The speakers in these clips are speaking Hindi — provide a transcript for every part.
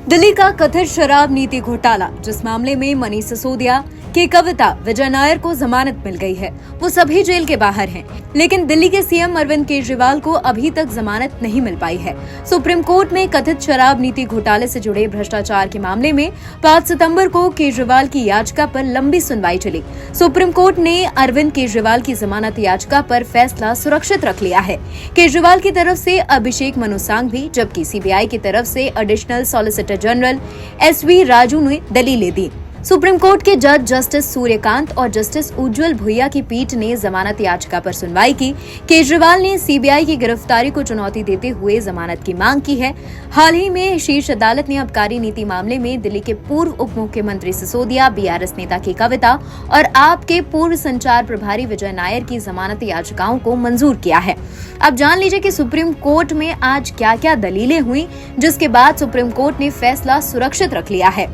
दिल्ली का कथित शराब नीति घोटाला, जिस मामले में मनीष सिसोदिया की कविता विजय नायर को जमानत मिल गई है, वो सभी जेल के बाहर हैं। लेकिन दिल्ली के सीएम अरविंद केजरीवाल को अभी तक जमानत नहीं मिल पाई है। सुप्रीम कोर्ट में कथित शराब नीति घोटाले से जुड़े भ्रष्टाचार के मामले में 5 सितंबर को केजरीवाल की याचिका पर लंबी सुनवाई चली। सुप्रीम कोर्ट ने अरविंद केजरीवाल की जमानत याचिका पर फैसला सुरक्षित रख लिया है। केजरीवाल की तरफ से अभिषेक मनु सांघवी, जबकि सीबीआई की तरफ से additional solicitor general SV Raju ने दलीलें दी। सुप्रीम कोर्ट के जज जस्टिस सूर्यकांत और जस्टिस उज्जवल भुइया की पीठ ने जमानत याचिका पर सुनवाई की। केजरीवाल ने सीबीआई की गिरफ्तारी को चुनौती देते हुए जमानत की मांग की है। हाल ही में शीर्ष अदालत ने आबकारी नीति मामले में दिल्ली के पूर्व उप मुख्यमंत्री सिसोदिया, बीआरएस नेता की कविता और आप के पूर्व संचार प्रभारी विजय नायर की जमानत याचिकाओं को मंजूर किया है। अब जान लीजिए कि सुप्रीम कोर्ट में आज क्या क्या दलीलें हुई, जिसके बाद सुप्रीम कोर्ट ने फैसला सुरक्षित रख लिया है।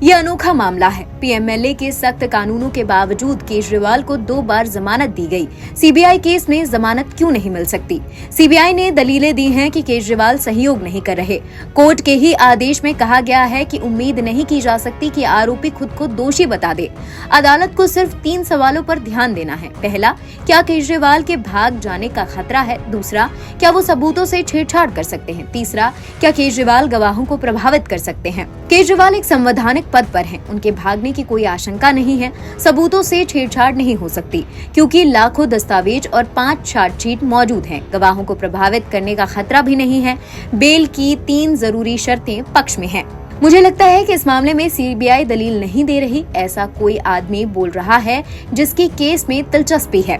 यह अनोखा मामला है। पीएमएलए के सख्त कानूनों के बावजूद केजरीवाल को 2 बार जमानत दी गई। सीबीआई केस में जमानत क्यों नहीं मिल सकती? सीबीआई ने दलीलें दी हैं कि केजरीवाल सहयोग नहीं कर रहे। कोर्ट के ही आदेश में कहा गया है कि उम्मीद नहीं की जा सकती कि आरोपी खुद को दोषी बता दे। अदालत को सिर्फ 3 सवालों पर ध्यान देना है। पहला, क्या केजरीवाल के भाग जाने का खतरा है? दूसरा, क्या वो सबूतों से छेड़छाड़ कर सकते हैं? तीसरा, क्या केजरीवाल गवाहों को प्रभावित कर सकते हैं? केजरीवाल एक संवैधानिक पद पर हैं, उनके भागने की कोई आशंका नहीं है। सबूतों से छेड़छाड़ नहीं हो सकती क्योंकि लाखों दस्तावेज और 5 चार्जशीट मौजूद हैं। गवाहों को प्रभावित करने का खतरा भी नहीं है। बेल की 3 जरूरी शर्तें पक्ष में हैं। मुझे लगता है कि इस मामले में सीबीआई दलील नहीं दे रही। ऐसा कोई आदमी बोल रहा है जिसकी केस में दिलचस्पी है।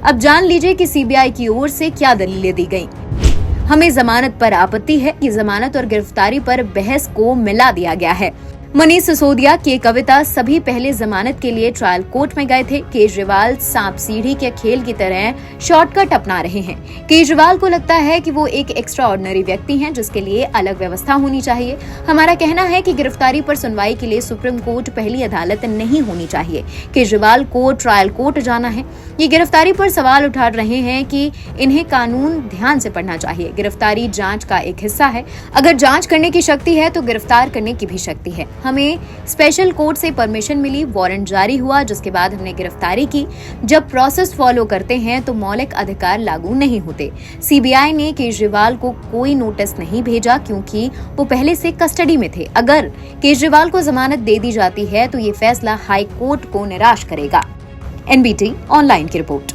अब जान लीजिए कि सीबीआई की ओर से क्या दलीलें दी गईं। हमें जमानत पर आपत्ति है कि जमानत और गिरफ्तारी पर बहस को मिला दिया गया है। मनीष सिसोदिया की कविता सभी पहले जमानत के लिए ट्रायल कोर्ट में गए थे। केजरीवाल सांप सीढ़ी के खेल की तरह शॉर्टकट अपना रहे हैं। केजरीवाल को लगता है कि वो एक एक्स्ट्रा ऑर्डिनरी व्यक्ति हैं जिसके लिए अलग व्यवस्था होनी चाहिए। हमारा कहना है कि गिरफ्तारी पर सुनवाई के लिए सुप्रीम कोर्ट पहली अदालत नहीं होनी चाहिए। केजरीवाल को ट्रायल कोर्ट जाना है। ये गिरफ्तारी पर सवाल उठा रहे हैं कि इन्हें कानून ध्यान से पढ़ना चाहिए। गिरफ्तारी जांच का एक हिस्सा है। अगर जांच करने की शक्ति है तो गिरफ्तार करने की भी शक्ति है। हमें स्पेशल कोर्ट से परमिशन मिली, वारंट जारी हुआ, जिसके बाद हमने गिरफ्तारी की। जब प्रोसेस फॉलो करते हैं तो मौलिक अधिकार लागू नहीं होते। सीबीआई ने केजरीवाल को कोई नोटिस नहीं भेजा क्योंकि वो पहले से कस्टडी में थे। अगर केजरीवाल को जमानत दे दी जाती है तो ये फैसला हाई कोर्ट को निराश करेगा। एनबीटी ऑनलाइन की रिपोर्ट।